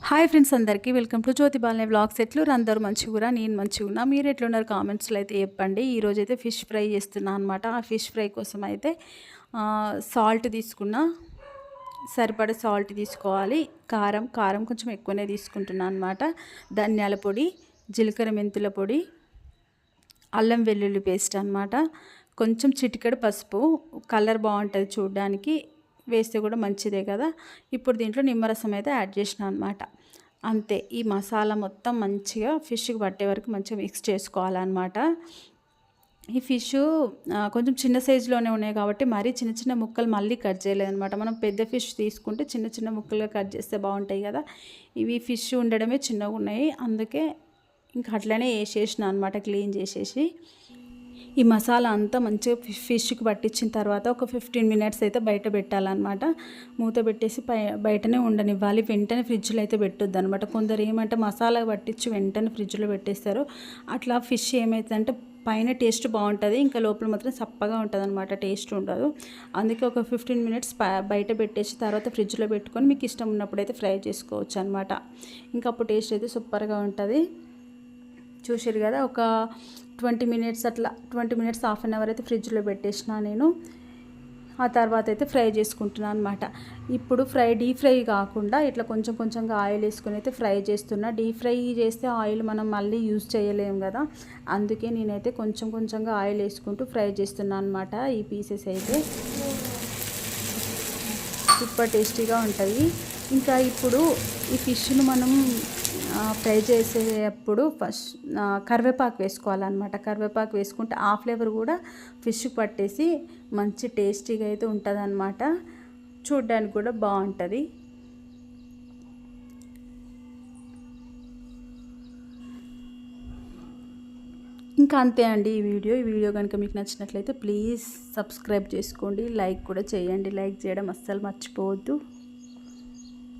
Hi friends, అందరికీ welcome to Jyothi బాలనే vlogs. ఎట్లున్నారు అందరూ? మంచిగురా? నేను మంచిగున్నా. మీరు ఎట్లున్నారు కామెంట్స్లో అయితే చెప్పండి. ఈరోజైతే ఫిష్ ఫ్రై చేస్తున్నా అనమాట. ఆ ఫిష్ ఫ్రై కోసం అయితే సాల్ట్ తీసుకున్నా, సరిపడే సాల్ట్ తీసుకోవాలి. కారం కొంచెం ఎక్కువనే తీసుకుంటున్నా అనమాట. ధనియాల పొడి, జీలకర్ర మెంతుల పొడి, అల్లం వెల్లుల్లి పేస్ట్ అనమాట. కొంచెం చిటికెడు పసుపు, కలర్ బాగుంటుంది చూడడానికి, వేస్తే కూడా మంచిదే కదా. ఇప్పుడు దీంట్లో నిమ్మరసం అయితే యాడ్ చేసిన అనమాట. అంతే. ఈ మసాలా మొత్తం మంచిగా ఫిష్కి పట్టే వరకు మంచిగా మిక్స్ చేసుకోవాలన్నమాట. ఈ ఫిష్ కొంచెం చిన్న సైజులోనే ఉన్నాయి కాబట్టి మరీ చిన్న చిన్న ముక్కలు మళ్ళీ కట్ చేయలేదన్నమాట. మనం పెద్ద ఫిష్ తీసుకుంటే చిన్న చిన్న ముక్కలుగా కట్ చేస్తే బాగుంటాయి కదా. ఇవి ఫిష్ ఉండడమే చిన్నగా ఉన్నాయి, అందుకే ఇంకా అట్లనే వేసేసిన అనమాట, క్లీన్ చేసేసి. ఈ మసాలా అంతా మంచిగా ఫిష్కి పట్టించిన తర్వాత ఒక 15 మినిట్స్ అయితే బయట పెట్టాలన్నమాట. మూత పెట్టేసి బయటనే ఉండనివ్వాలి. వెంటనే ఫ్రిడ్జ్లో అయితే పెట్టొద్దు అనమాట. కొందరు ఏమంటే మసాలా పట్టించి వెంటనే ఫ్రిడ్జ్లో పెట్టేస్తారు. అట్లా ఫిష్ ఏమవుతుందంటే పైన టేస్ట్ బాగుంటుంది, ఇంకా లోపల మాత్రం సప్పగా ఉంటుంది అనమాట, టేస్ట్ ఉండదు. అందుకే ఒక 15 మినిట్స్ బయట పెట్టేసి తర్వాత ఫ్రిడ్జ్లో పెట్టుకొని మీకు ఇష్టం ఉన్నప్పుడు అయితే ఫ్రై చేసుకోవచ్చు అనమాట. ఇంకా అప్పుడు టేస్ట్ అయితే సూపర్గా ఉంటుంది. చూసారు కదా, ఒక 20 మినిట్స్ అట్లా 20 మినిట్స్ హాఫ్ అన్ అవర్ అయితే ఫ్రిడ్జ్లో పెట్టేసిన నేను. ఆ తర్వాత అయితే ఫ్రై చేసుకుంటున్నాను అనమాట. ఇప్పుడు డీప్ ఫ్రై కాకుండా ఇట్లా కొంచెం కొంచెంగా ఆయిల్ వేసుకొని అయితే ఫ్రై చేస్తున్నా. డీప్ ఫ్రై చేస్తే ఆయిల్ మనం మళ్ళీ యూజ్ చేయలేము కదా, అందుకే నేనైతే కొంచెం కొంచెంగా ఆయిల్ వేసుకుంటూ ఫ్రై చేస్తున్నాను అనమాట. ఈ పీసెస్ అయితే సూపర్ టేస్టీగా ఉంటుంది. ఇంకా ఇప్పుడు ఈ ఫిష్ను మనం ఫ్రై చేసేటప్పుడు ఫస్ట్ కరివేపాకు వేసుకోవాలన్నమాట. కరివేపాకు వేసుకుంటే ఆ ఫ్లేవర్ కూడా ఫిష్కి పట్టేసి మంచి టేస్టీగా అయితే ఉంటుంది అన్నమాట. చూడ్డానికి కూడా బాగుంటుంది. ఇంకా అంతే అండి ఈ వీడియో కనుక మీకు నచ్చినట్లయితే ప్లీజ్ సబ్స్క్రైబ్ చేసుకోండి, లైక్ కూడా చేయండి. లైక్ చేయడం అస్సలు మర్చిపోవద్దు.